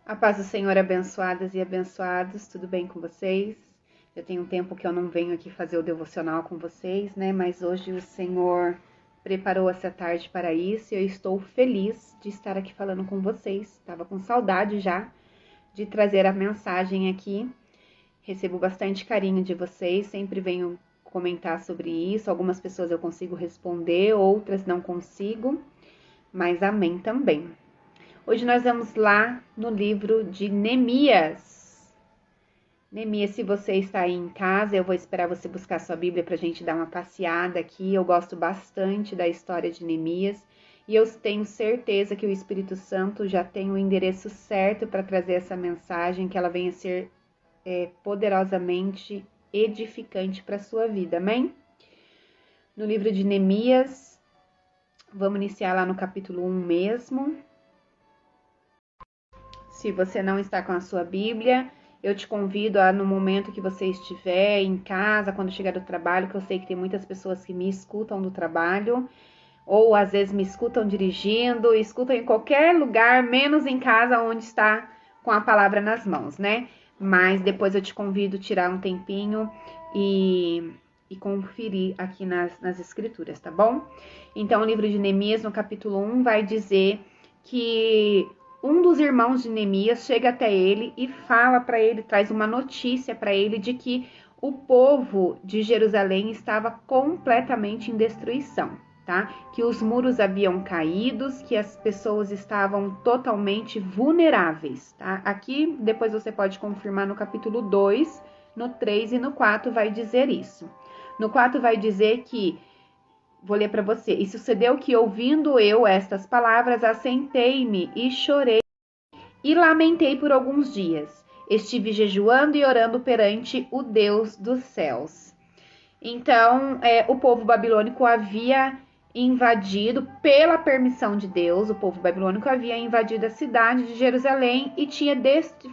A paz do Senhor, abençoadas e abençoados, tudo bem com vocês? Já tem um tempo que eu não venho aqui fazer o devocional com vocês, né? Mas hoje o Senhor preparou essa tarde para isso e eu estou feliz de estar aqui falando com vocês. Estava com saudade já de trazer a mensagem aqui. Recebo bastante carinho de vocês, sempre venho comentar sobre isso. Algumas pessoas eu consigo responder, outras não consigo, mas amém também. Hoje nós vamos lá no livro de Neemias. Neemias, se você está aí em casa, eu vou esperar você buscar sua Bíblia para a gente dar uma passeada aqui. Eu gosto bastante da história de Neemias e eu tenho certeza que o Espírito Santo já tem o endereço certo para trazer essa mensagem, que ela venha ser poderosamente edificante para a sua vida, amém? No livro de Neemias, vamos iniciar lá no capítulo 1 mesmo. Se você não está com a sua Bíblia, eu te convido a, no momento que você estiver em casa, quando chegar do trabalho, que eu sei que tem muitas pessoas que me escutam do trabalho, ou às vezes me escutam dirigindo, escutam em qualquer lugar, menos em casa, onde está com a palavra nas mãos, né? Mas depois eu te convido a tirar um tempinho e conferir aqui nas escrituras, tá bom? Então, o livro de Neemias, no capítulo 1, vai dizer que um dos irmãos de Neemias chega até ele e fala para ele, traz uma notícia para ele de que o povo de Jerusalém estava completamente em destruição, tá? Que os muros haviam caído, que as pessoas estavam totalmente vulneráveis, tá? Aqui, depois você pode confirmar no capítulo 2, no 3 e no 4 vai dizer isso. No 4 vai dizer que, vou ler para você. E sucedeu que, ouvindo eu estas palavras, assentei-me e chorei e lamentei por alguns dias. Estive jejuando e orando perante o Deus dos céus. Então, o povo babilônico havia invadido, pela permissão de Deus, o povo babilônico havia invadido a cidade de Jerusalém e tinha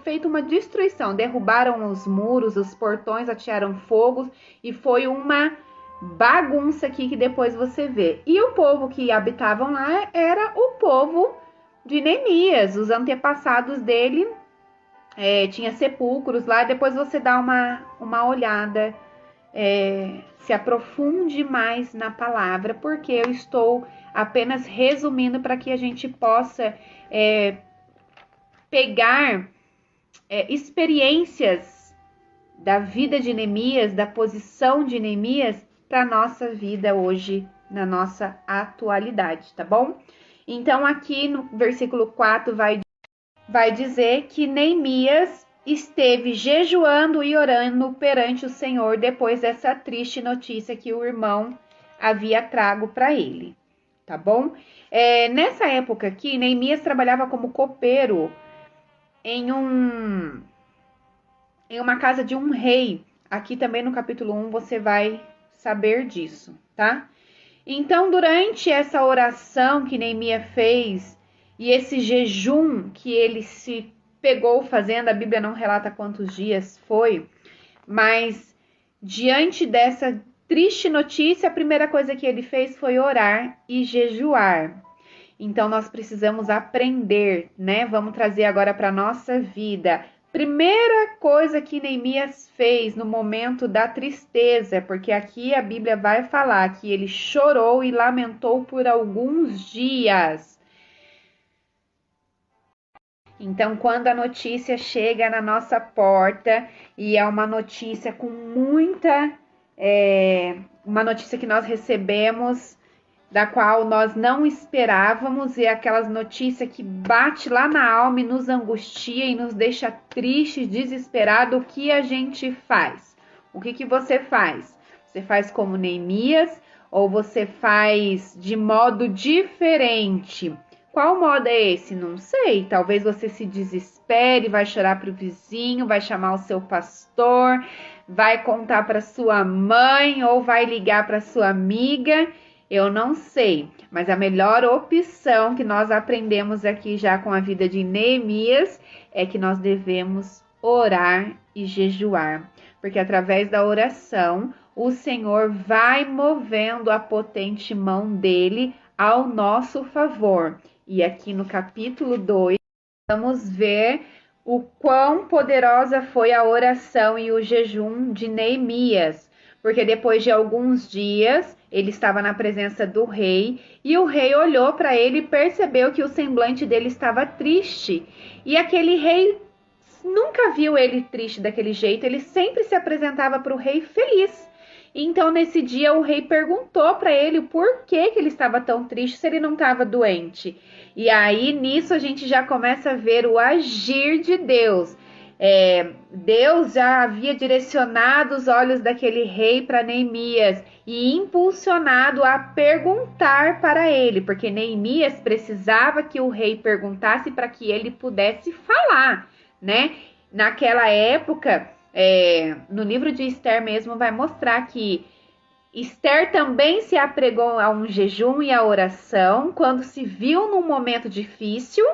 feito uma destruição. Derrubaram os muros, os portões, atearam fogo e foi uma bagunça aqui que depois você vê. E o povo que habitavam lá era o povo de Neemias, os antepassados dele, tinha sepulcros lá. Depois você dá uma olhada, se aprofunde mais na palavra, porque eu estou apenas resumindo para que a gente possa pegar experiências da vida de Neemias, da posição de Neemias para a nossa vida hoje, na nossa atualidade, tá bom? Então, aqui no versículo 4 vai dizer que Neemias esteve jejuando e orando perante o Senhor depois dessa triste notícia que o irmão havia trago para ele, tá bom? Nessa época aqui, Neemias trabalhava como copeiro em uma casa de um rei. Aqui também no capítulo 1 você vai saber disso, tá? Então, durante essa oração que Neemias fez e esse jejum que ele se pegou fazendo, a Bíblia não relata quantos dias foi, mas diante dessa triste notícia, a primeira coisa que ele fez foi orar e jejuar. Então, nós precisamos aprender, né? Vamos trazer agora para a nossa vida. Primeira coisa que Neemias fez no momento da tristeza, porque aqui a Bíblia vai falar que ele chorou e lamentou por alguns dias. Então, quando a notícia chega na nossa porta e é uma notícia com uma notícia que nós recebemos, da qual nós não esperávamos, e aquelas notícias que bate lá na alma e nos angustia e nos deixa tristes, desesperados, o que a gente faz? O que você faz? Você faz como Neemias ou você faz de modo diferente? Qual modo é esse? Não sei. Talvez você se desespere, vai chorar para o vizinho, vai chamar o seu pastor, vai contar para sua mãe ou vai ligar para sua amiga. Eu não sei, mas a melhor opção que nós aprendemos aqui já com a vida de Neemias é que nós devemos orar e jejuar, porque através da oração o Senhor vai movendo a potente mão dele ao nosso favor. E aqui no capítulo 2 vamos ver o quão poderosa foi a oração e o jejum de Neemias, porque depois de alguns dias ele estava na presença do rei e o rei olhou para ele e percebeu que o semblante dele estava triste. E aquele rei nunca viu ele triste daquele jeito, ele sempre se apresentava para o rei feliz. Então, nesse dia, o rei perguntou para ele o porquê que ele estava tão triste se ele não estava doente. E aí, nisso, a gente já começa a ver o agir de Deus. Deus já havia direcionado os olhos daquele rei para Neemias e impulsionado a perguntar para ele, porque Neemias precisava que o rei perguntasse para que ele pudesse falar, né? Naquela época, no livro de Esther mesmo vai mostrar que Esther também se apregou a um jejum e a oração quando se viu num momento difícil.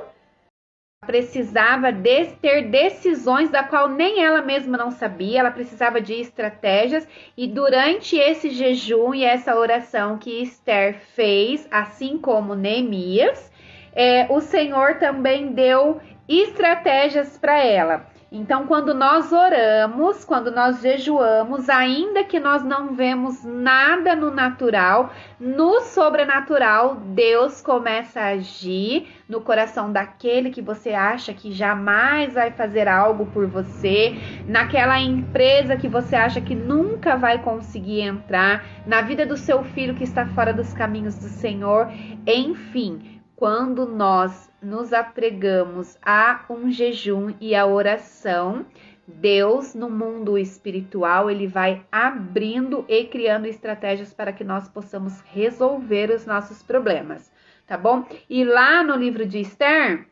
Precisava ter decisões da qual nem ela mesma não sabia, ela precisava de estratégias, e durante esse jejum e essa oração que Esther fez, assim como Neemias, o Senhor também deu estratégias para ela. Então, quando nós oramos, quando nós jejuamos, ainda que nós não vemos nada no natural, no sobrenatural, Deus começa a agir no coração daquele que você acha que jamais vai fazer algo por você, naquela empresa que você acha que nunca vai conseguir entrar, na vida do seu filho que está fora dos caminhos do Senhor, enfim. Quando nós nos apregamos a um jejum e a oração, Deus, no mundo espiritual, ele vai abrindo e criando estratégias para que nós possamos resolver os nossos problemas, tá bom? E lá no livro de Esther,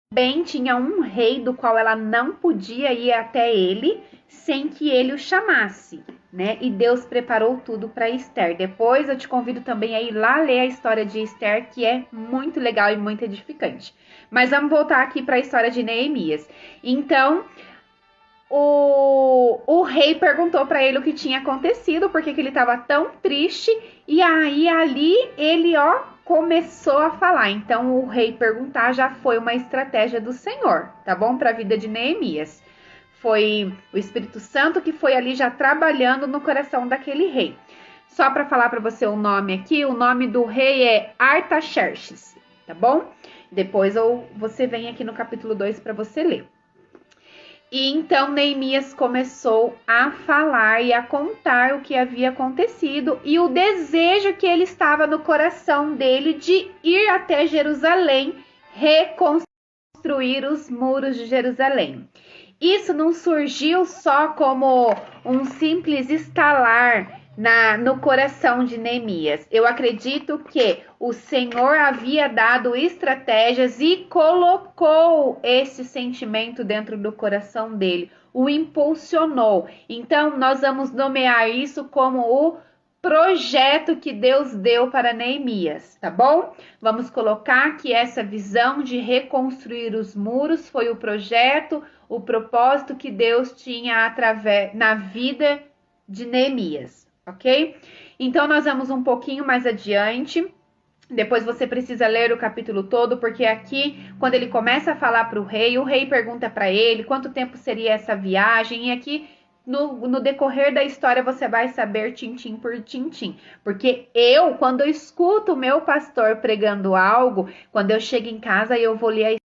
também tinha um rei do qual ela não podia ir até ele sem que ele o chamasse, né? E Deus preparou tudo para Esther. Depois eu te convido também a ir lá ler a história de Esther, que é muito legal e muito edificante. Mas vamos voltar aqui para a história de Neemias. Então, o rei perguntou para ele o que tinha acontecido, porque que ele estava tão triste, e aí ali ele, começou a falar. Então, o rei perguntar já foi uma estratégia do Senhor, tá bom? Para a vida de Neemias. Foi o Espírito Santo que foi ali já trabalhando no coração daquele rei. Só para falar para você o nome aqui, o nome do rei é Artaxerxes, tá bom? Depois você vem aqui no capítulo 2 para você ler. E então Neemias começou a falar e a contar o que havia acontecido e o desejo que ele estava no coração dele de ir até Jerusalém, reconstruir os muros de Jerusalém. Isso não surgiu só como um simples estalar no coração de Neemias. Eu acredito que o Senhor havia dado estratégias e colocou esse sentimento dentro do coração dele, o impulsionou. Então, nós vamos nomear isso como o projeto que Deus deu para Neemias, tá bom? Vamos colocar que essa visão de reconstruir os muros foi o projeto, o propósito que Deus tinha na vida de Neemias, ok? Então, nós vamos um pouquinho mais adiante. Depois você precisa ler o capítulo todo, porque aqui, quando ele começa a falar para o rei pergunta para ele quanto tempo seria essa viagem, e aqui no decorrer da história você vai saber tintim por tintim, porque quando eu escuto o meu pastor pregando algo, quando eu chego em casa eu vou ler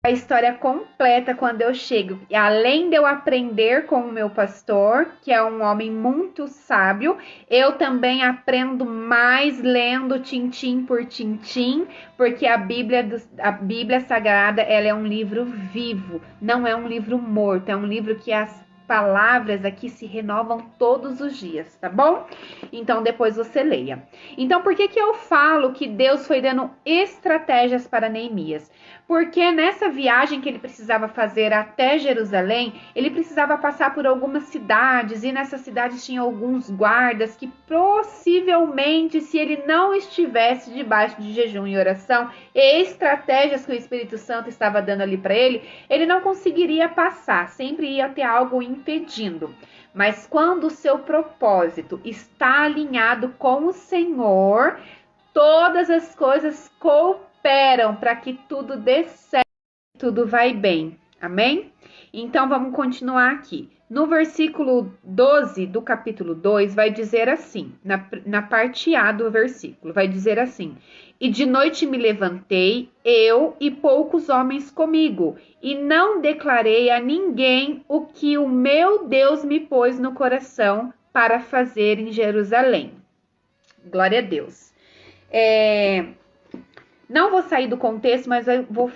a história completa quando eu chego. E além de eu aprender com o meu pastor, que é um homem muito sábio, eu também aprendo mais lendo tintim por tintim, porque a Bíblia Sagrada, ela é um livro vivo, não é um livro morto, é um livro que as palavras aqui se renovam todos os dias, tá bom? Então, depois você leia. Então, por que eu falo que Deus foi dando estratégias para Neemias? Porque nessa viagem que ele precisava fazer até Jerusalém, ele precisava passar por algumas cidades, e nessas cidades tinha alguns guardas que possivelmente, se ele não estivesse debaixo de jejum e oração, e estratégias que o Espírito Santo estava dando ali para ele não conseguiria passar, sempre ia ter algo impedindo. Mas quando o seu propósito está alinhado com o Senhor, todas as coisas cooperam para que tudo dê certo, tudo vai bem, Amém? Então, vamos continuar aqui. No versículo 12 do capítulo 2, vai dizer assim, na parte A do versículo, vai dizer assim: E de noite me levantei, eu e poucos homens comigo, e não declarei a ninguém o que o meu Deus me pôs no coração para fazer em Jerusalém. Glória a Deus. Não vou sair do contexto, mas eu vou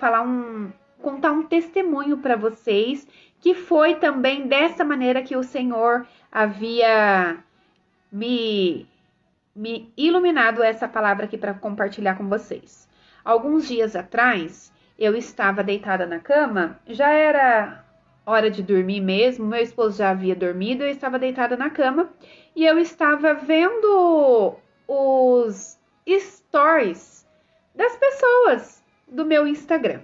contar um testemunho para vocês, que foi também dessa maneira que o Senhor havia me iluminado essa palavra aqui para compartilhar com vocês. Alguns dias atrás, eu estava deitada na cama, já era hora de dormir mesmo, meu esposo já havia dormido, eu estava deitada na cama e eu estava vendo os stories das pessoas do meu Instagram.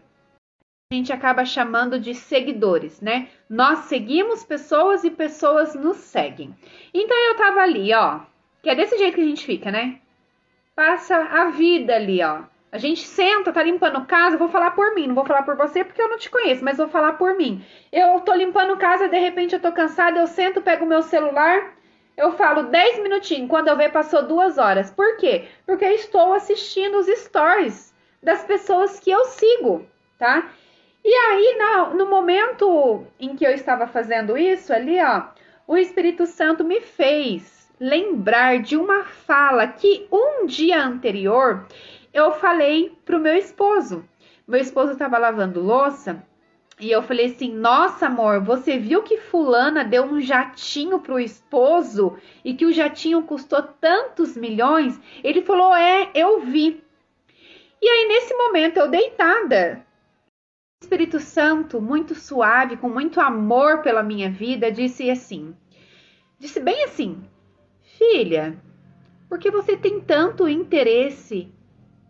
A gente acaba chamando de seguidores, né? Nós seguimos pessoas e pessoas nos seguem. Então eu tava ali, ó, que é desse jeito que a gente fica, né? Passa a vida ali, ó. A gente senta, tá limpando casa, vou falar por mim, não vou falar por você porque eu não te conheço, mas vou falar por mim. Eu tô limpando casa, de repente eu tô cansada, eu sento, pego o meu celular, eu falo 10 minutinhos, quando eu ver passou 2 horas. Por quê? Porque eu estou assistindo os stories das pessoas que eu sigo, tá? E aí, no momento em que eu estava fazendo isso ali, ó, o Espírito Santo me fez lembrar de uma fala que um dia anterior eu falei pro meu esposo. Meu esposo estava lavando louça e eu falei assim: nossa, amor, você viu que fulana deu um jatinho pro esposo e que o jatinho custou tantos milhões? Ele falou: é, eu vi. E aí, nesse momento, eu deitada, o Espírito Santo, muito suave, com muito amor pela minha vida, disse bem assim: filha, por que você tem tanto interesse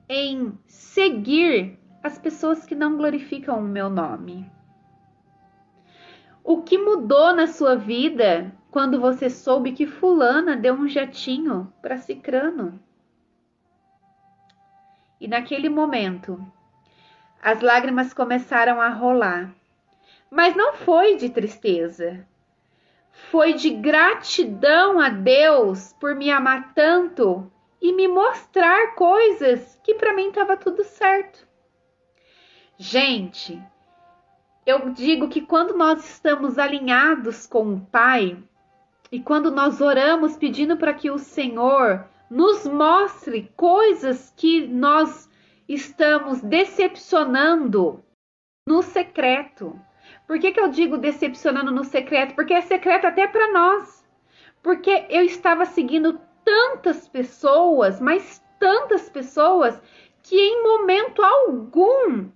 em seguir as pessoas que não glorificam o meu nome? O que mudou na sua vida quando você soube que fulana deu um jatinho para cicrano? E naquele momento, as lágrimas começaram a rolar. Mas não foi de tristeza. Foi de gratidão a Deus por me amar tanto e me mostrar coisas que para mim estava tudo certo. Gente, eu digo que quando nós estamos alinhados com o Pai e quando nós oramos pedindo para que o Senhor nos mostre coisas que nós estamos decepcionando no secreto. Por que eu digo decepcionando no secreto? Porque é secreto até para nós. Porque eu estava seguindo tantas pessoas, mas tantas pessoas, que em momento algum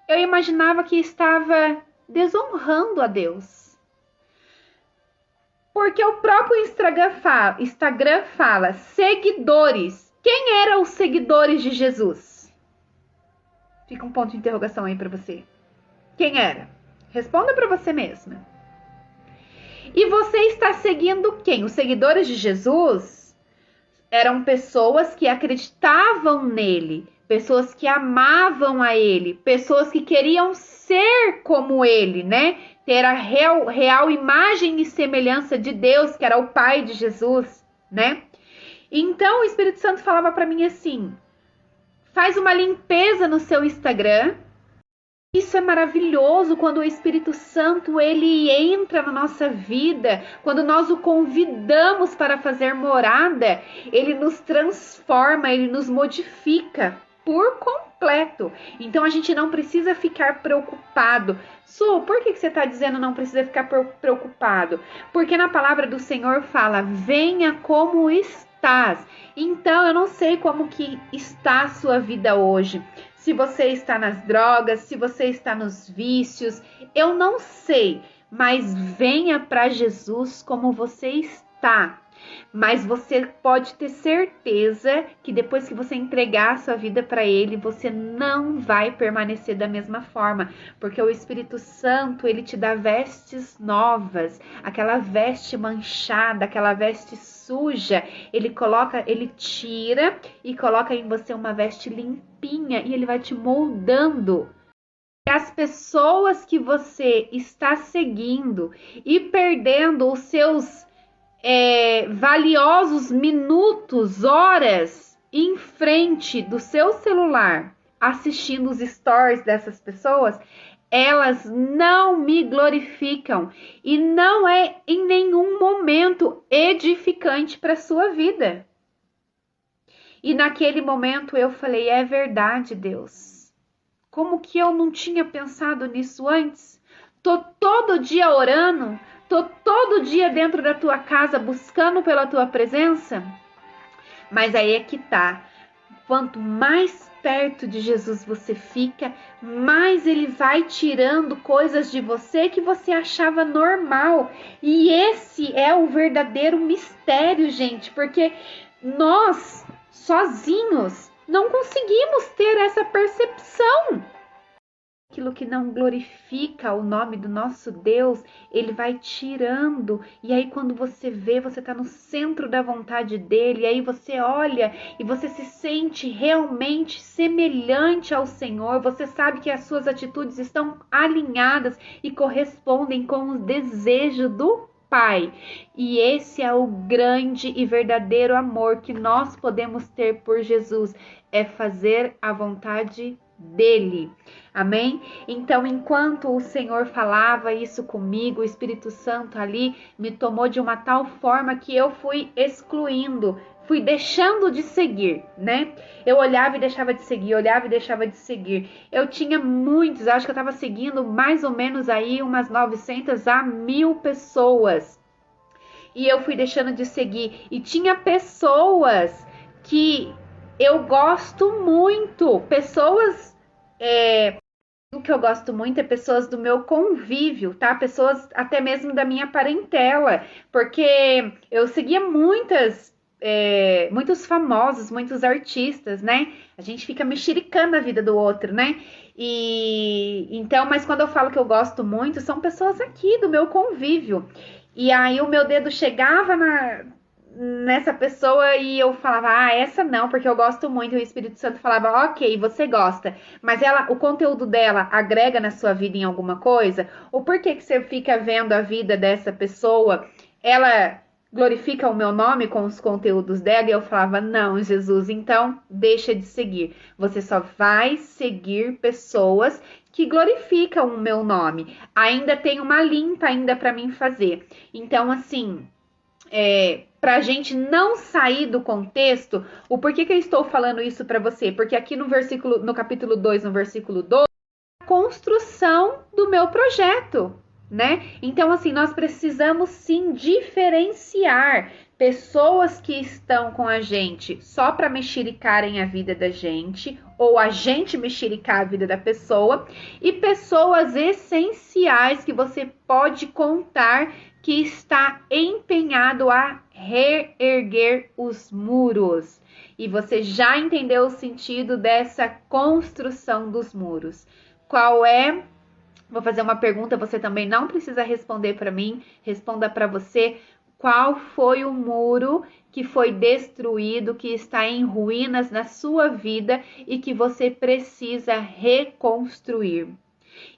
eu imaginava que estava desonrando a Deus. Porque o próprio Instagram fala seguidores. Quem eram os seguidores de Jesus? Fica um ponto de interrogação aí para você. Quem era? Responda para você mesma. E você está seguindo quem? Os seguidores de Jesus eram pessoas que acreditavam nele, pessoas que amavam a ele, pessoas que queriam ser como ele, né? Ter a real imagem e semelhança de Deus, que era o Pai de Jesus, né? Então o Espírito Santo falava para mim assim: faz uma limpeza no seu Instagram. Isso é maravilhoso quando o Espírito Santo ele entra na nossa vida, quando nós o convidamos para fazer morada, ele nos transforma, ele nos modifica por completo. Então a gente não precisa ficar preocupado. Su, por que você está dizendo não precisa ficar preocupado? Porque na palavra do Senhor fala: venha como estás. Então eu não sei como que está a sua vida hoje. Se você está nas drogas, se você está nos vícios, eu não sei, mas venha para Jesus como você está. Mas você pode ter certeza que depois que você entregar a sua vida para Ele, você não vai permanecer da mesma forma, porque o Espírito Santo, ele te dá vestes novas, aquela veste manchada, aquela veste suja, ele tira e coloca em você uma veste limpinha e ele vai te moldando as pessoas que você está seguindo e perdendo os seus valiosos minutos, horas em frente do seu celular, assistindo os stories dessas pessoas, elas não me glorificam e não é em nenhum momento edificante para a sua vida. E naquele momento eu falei, é verdade, Deus. Como que eu não tinha pensado nisso antes? Tô todo dia orando, tô todo dia dentro da tua casa buscando pela tua presença. Mas aí é que tá. Quanto mais perto de Jesus você fica, mais ele vai tirando coisas de você que você achava normal. E esse é o verdadeiro mistério, gente, porque nós, sozinhos, não conseguimos ter essa percepção. Aquilo que não glorifica o nome do nosso Deus, ele vai tirando. E aí quando você vê, você está no centro da vontade dele. E aí você olha e você se sente realmente semelhante ao Senhor. Você sabe que as suas atitudes estão alinhadas e correspondem com o desejo do Pai. E esse é o grande e verdadeiro amor que nós podemos ter por Jesus. É fazer a vontade dele. Amém? Então, enquanto o Senhor falava isso comigo, o Espírito Santo ali me tomou de uma tal forma que eu fui excluindo, fui deixando de seguir, né? Eu olhava e deixava de seguir, olhava e deixava de seguir. Eu tinha muitos, acho que eu estava seguindo mais ou menos aí umas 900 a 1000 pessoas. E eu fui deixando de seguir. E tinha pessoas que eu gosto muito, pessoas o que eu gosto muito é pessoas do meu convívio, tá? Pessoas até mesmo da minha parentela, porque eu seguia muitos famosos, muitos artistas, né? A gente fica mexericando a vida do outro, né? E então, mas quando eu falo que eu gosto muito, são pessoas aqui do meu convívio. E aí o meu dedo chegava nessa pessoa e eu falava, essa não, porque eu gosto muito. E o Espírito Santo falava, ok, você gosta, mas o conteúdo dela agrega na sua vida em alguma coisa? Ou por que você fica vendo a vida dessa pessoa? Ela glorifica o meu nome com os conteúdos dela? E eu falava, não, Jesus, então deixa de seguir. Você só vai seguir pessoas que glorificam o meu nome. Ainda tem uma limpa ainda para mim fazer. Então, assim, para a gente não sair do contexto, o porquê que eu estou falando isso para você? Porque aqui no capítulo 2, no versículo 12, a construção do meu projeto, né? Então, assim, nós precisamos sim diferenciar pessoas que estão com a gente só para mexericarem a vida da gente, ou a gente mexericar a vida da pessoa, e pessoas essenciais que você pode contar que está empenhado a reerguer os muros. E você já entendeu o sentido dessa construção dos muros. Qual é? Vou fazer uma pergunta, você também não precisa responder para mim, responda para você. Qual foi o muro que foi destruído, que está em ruínas na sua vida e que você precisa reconstruir?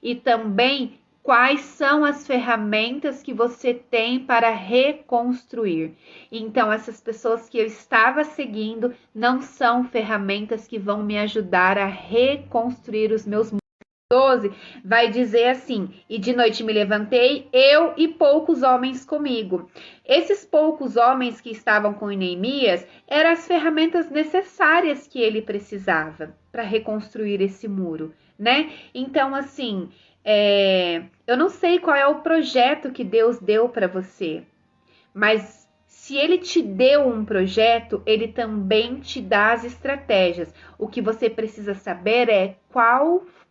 E também, quais são as ferramentas que você tem para reconstruir? Então, essas pessoas que eu estava seguindo não são ferramentas que vão me ajudar a reconstruir os meus muros. 12 vai dizer assim: e de noite me levantei, eu e poucos homens comigo. Esses poucos homens que estavam com Neemias eram as ferramentas necessárias que ele precisava para reconstruir esse muro, né? Então, assim, eu não sei qual é o projeto que Deus deu para você, mas se ele te deu um projeto, ele também te dá as estratégias. O que você precisa saber é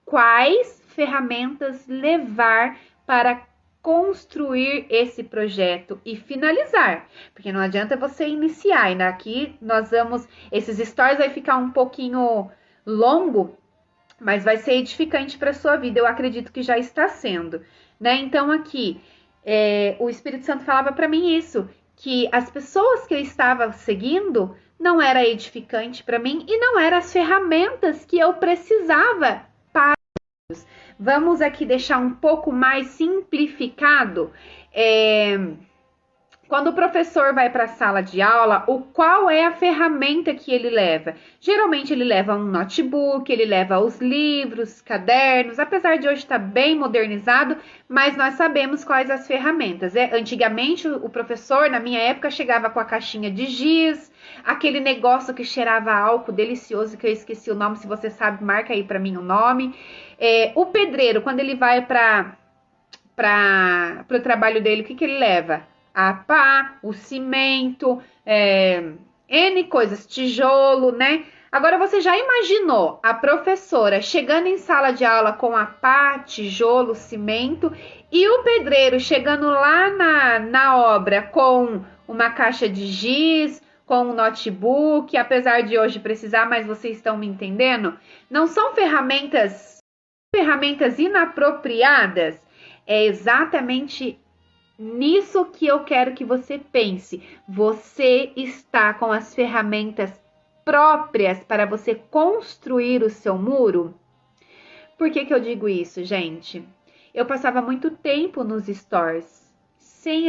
quais ferramentas levar para construir esse projeto e finalizar, porque não adianta você iniciar, e aqui esses stories vai ficar um pouquinho longo, mas vai ser edificante para a sua vida, eu acredito que já está sendo, né? Então aqui, o Espírito Santo falava para mim isso, que as pessoas que eu estava seguindo não era edificante para mim e não eram as ferramentas que eu precisava para. Vamos aqui deixar um pouco mais simplificado. Quando o professor vai para a sala de aula, qual é a ferramenta que ele leva? Geralmente ele leva um notebook, ele leva os livros, cadernos, apesar de hoje estar bem modernizado, mas nós sabemos quais as ferramentas. Antigamente o professor, na minha época, chegava com a caixinha de giz, aquele negócio que cheirava álcool delicioso, que eu esqueci o nome, se você sabe, marca aí para mim o nome. O pedreiro, quando ele vai para o trabalho dele, o que ele leva? A pá, o cimento, N coisas, tijolo, né? Agora você já imaginou a professora chegando em sala de aula com a pá, tijolo, cimento e o pedreiro chegando lá na obra com uma caixa de giz, com um notebook, apesar de hoje precisar, mas vocês estão me entendendo? Não são ferramentas inapropriadas? É exatamente nisso que eu quero que você pense. Você está com as ferramentas próprias para você construir o seu muro? Por que eu digo isso, gente? Eu passava muito tempo nos stores, sem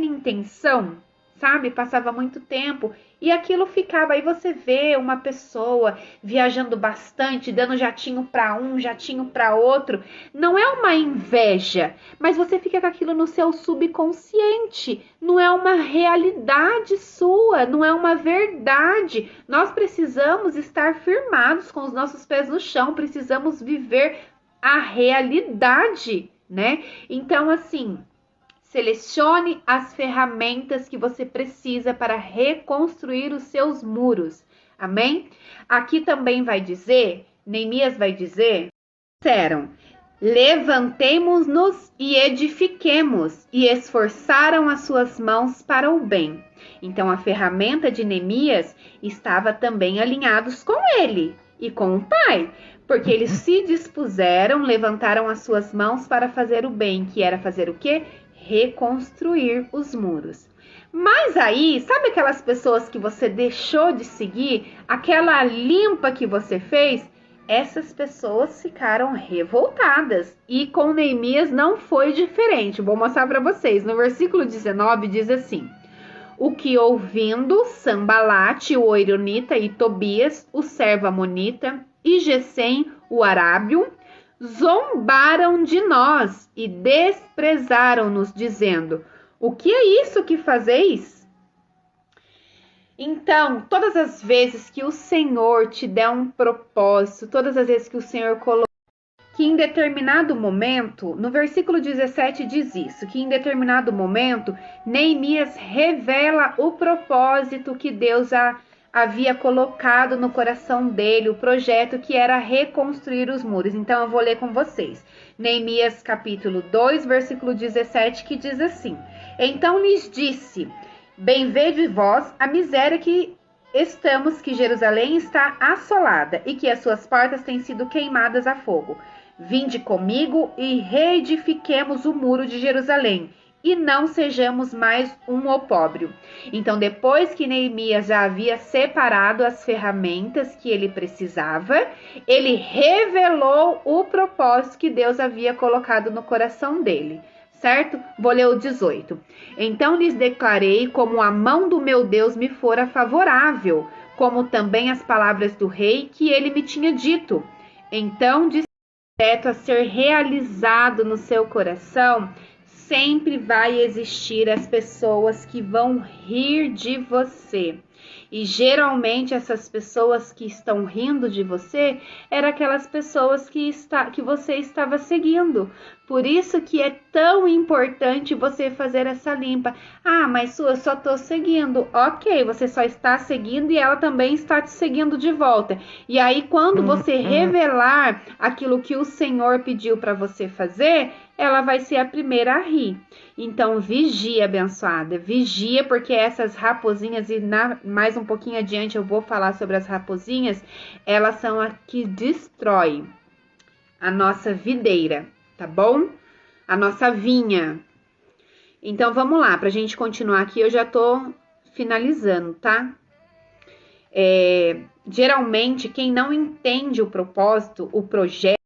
intenção, sabe? Passava muito tempo e aquilo ficava. Aí você vê uma pessoa viajando bastante, dando jatinho para um, jatinho para outro. Não é uma inveja, mas você fica com aquilo no seu subconsciente. Não é uma realidade sua, não é uma verdade. Nós precisamos estar firmados com os nossos pés no chão, precisamos viver a realidade, né? Então, assim, selecione as ferramentas que você precisa para reconstruir os seus muros. Amém? Aqui também vai dizer, Neemias vai dizer, disseram, levantemo-nos e edifiquemos, e esforçaram as suas mãos para o bem. Então a ferramenta de Neemias estava também alinhados com ele e com o pai, porque eles se dispuseram, levantaram as suas mãos para fazer o bem, que era fazer o quê? Reconstruir os muros. Mas aí, sabe aquelas pessoas que você deixou de seguir, aquela limpa que você fez? Essas pessoas ficaram revoltadas e com Neemias não foi diferente. Vou mostrar para vocês. No versículo 19 diz assim: o que ouvindo Sambalate, o Oironita, e Tobias, o servo amonita, e Gesem, o arábio, zombaram de nós e desprezaram-nos, dizendo, o que é isso que fazeis? Então, todas as vezes que o Senhor te der um propósito, todas as vezes que o Senhor colocou, que em determinado momento, no versículo 17 diz isso, que em determinado momento, Neemias revela o propósito que Deus havia colocado no coração dele, o projeto que era reconstruir os muros. Então eu vou ler com vocês. Neemias capítulo 2, versículo 17, que diz assim: então lhes disse, bem vede vós a miséria que estamos, que Jerusalém está assolada e que as suas portas têm sido queimadas a fogo. Vinde comigo e reedifiquemos o muro de Jerusalém, e não sejamos mais um opróbrio. Então, depois que Neemias já havia separado as ferramentas que ele precisava, ele revelou o propósito que Deus havia colocado no coração dele, certo? Vou ler o 18. Então lhes declarei como a mão do meu Deus me fora favorável, como também as palavras do rei que ele me tinha dito. Então disse a ser realizado no seu coração, sempre vai existir as pessoas que vão rir de você. E geralmente essas pessoas que estão rindo de você eram aquelas pessoas que você estava seguindo. Por isso que é tão importante você fazer essa limpa. Ah, mas eu só estou seguindo. Ok, você só está seguindo e ela também está te seguindo de volta. E aí quando você revelar aquilo que o Senhor pediu para você fazer, ela vai ser a primeira a rir. Então, vigia, abençoada. Vigia, porque essas raposinhas, e mais um pouquinho adiante eu vou falar sobre as raposinhas, elas são as que destroem a nossa videira, tá bom? A nossa vinha. Então, vamos lá, pra gente continuar aqui, eu já tô finalizando, tá? Geralmente, quem não entende o propósito, o projeto,